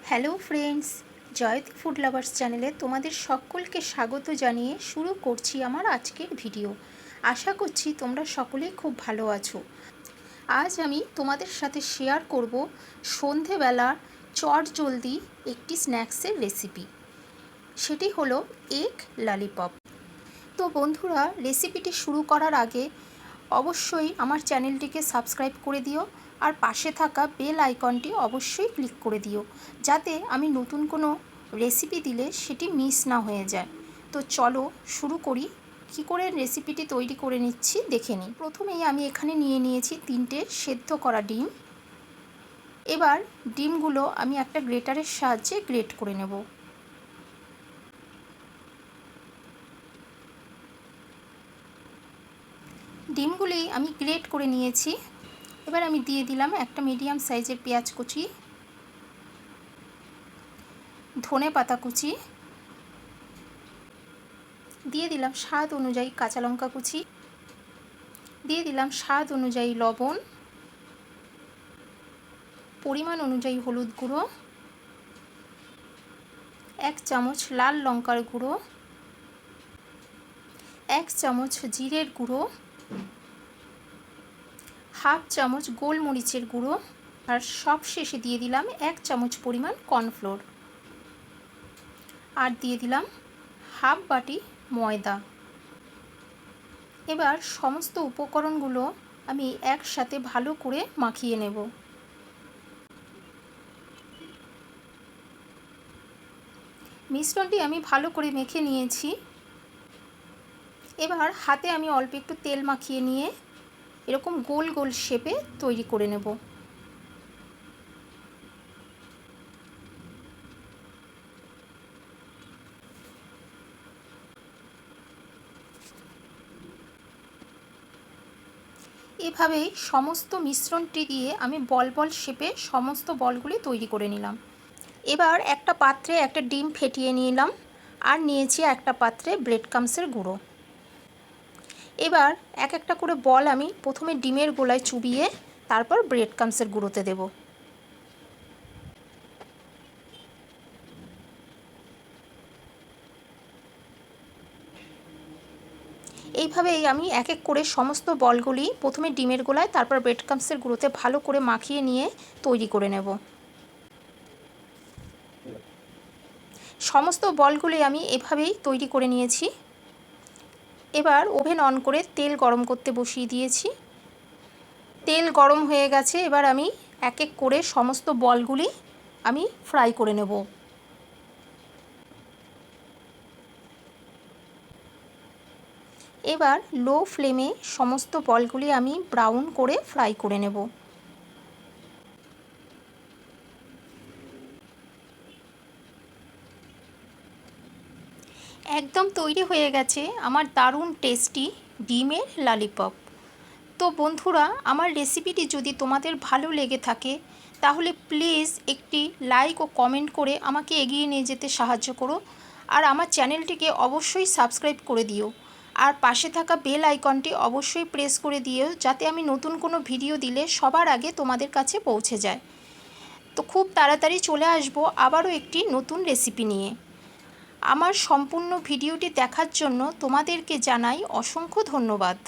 Hello friends, Jayati food lovers চ্যানেলে তোমাদের সকলকে স্বাগত জানিয়ে শুরু করছি আমার আজকের ভিডিও। আশা করছি তোমরা সকলেই খুব ভালো আছো। আজ আমি তোমাদের সাথে শেয়ার করব সন্ধেবেলার চটজলদি একটি স্ন্যাক্সের রেসিপি। সেটি হলো এগ ললিপপ। তো বন্ধুরা, রেসিপিটি শুরু করার আগে অবশ্যই আমার চ্যানেলটিকে সাবস্ক্রাইব করে দিও আর পাশে থাকা বেল আইকনটি অবশ্যই ক্লিক করে দিও, যাতে আমি নতুন কোনো রেসিপি দিলে সেটি মিস না হয়ে যায়। তো চলো শুরু করি। কী করে রেসিপিটি তৈরি করে নিচ্ছি দেখে নিই। প্রথমেই আমি এখানে নিয়ে নিয়েছি 3টে সেদ্ধ করা ডিম। এবার ডিমগুলো আমি একটা গ্রেটারের সাহায্যে গ্রেট করে নেব। ডিমগুলি আমি গ্রেট করে নিয়েছি। এবার আমি দিয়ে দিলাম একটা মিডিয়াম সাইজের পেঁয়াজ কুচি, ধনে পাতা কুচি, দিয়ে দিলাম স্বাদ অনুযায়ী কাঁচা লঙ্কা কুচি, দিয়ে দিলাম স্বাদ অনুযায়ী লবণ, পরিমাণ অনুযায়ী হলুদ গুঁড়ো, 1 চামচ লাল লঙ্কার গুঁড়ো, 1 চামচ জিরের গুঁড়ো, হাফ চামচ গোলমরিচের গুঁড়ো, আর সব শেষে দিয়ে দিলাম 1 চামচ পরিমাণ কর্নফ্লোর, আর দিয়ে দিলাম হাফ বাটি ময়দা। এবার সমস্ত উপকরণগুলো আমি একসাথে ভালো করে মাখিয়ে নেব। মিশ্রণটি আমি ভালো করে মেখে নিয়েছি। এবার হাতে আমি অল্প একটু তেল মাখিয়ে নিয়ে এরকম গোল গোল শেপে তৈরি করে নেব। এভাবেই সমস্ত মিশ্রণটি দিয়ে আমি বল বল শেপে সমস্ত বলগুলি তৈরি করে নিলাম। এবার একটা পাত্রে একটা ডিম ফেটিয়ে নিলাম আর নিয়েছি একটা পাত্রে ব্রেড ক্রাম্বসের গুঁড়ো। এবার এক একটা করে বল আমি প্রথমে ডিমের গোলায় চুবিয়ে তারপর ব্রেড ক্রাম্বসের গুঁড়োতে দেব। এইভাবেই আমি এক এক করে সমস্ত বলগুলি প্রথমে ডিমের গোলায় তারপর ব্রেড ক্রাম্বসের গুঁড়োতে ভালো করে মাখিয়ে নিয়ে তৈরি করে নেব। সমস্ত বলগুলি আমি এভাবেই তৈরি করে নিয়েছি। এবার ওভেন অন করে তেল গরম করতে বসিয়ে দিয়েছি। তেল গরম হয়ে গেছে। এবার আমি এক এক করে সমস্ত বলগুলি আমি ফ্রাই করে নেব। এবার লো ফ্লেমে সমস্ত বলগুলি আমি ব্রাউন করে ফ্রাই করে নেব। একদম তৈরি হয়ে গেছে আমার দারুণ টেস্টি ডিমের ললিপপ। তো বন্ধুরা, আমার রেসিপিটি যদি তোমাদের ভালো লেগে থাকে তাহলে প্লিজ একটি লাইক ও কমেন্ট করে আমাকে এগিয়ে নিয়ে যেতে সাহায্য করো, আর আমার চ্যানেলটিকে অবশ্যই সাবস্ক্রাইব করে দিও, আর পাশে থাকা বেল আইকনটি অবশ্যই প্রেস করে দিও, যাতে আমি নতুন কোনো ভিডিও দিলে সবার আগে তোমাদের কাছে পৌঁছে যায়। তো খুব তাড়াতাড়ি চলে আসবো আবারও একটি নতুন রেসিপি নিয়ে। আমার সম্পূর্ণ ভিডিওটি দেখার জন্য তোমাদেরকে জানাই অসংখ্য ধন্যবাদ।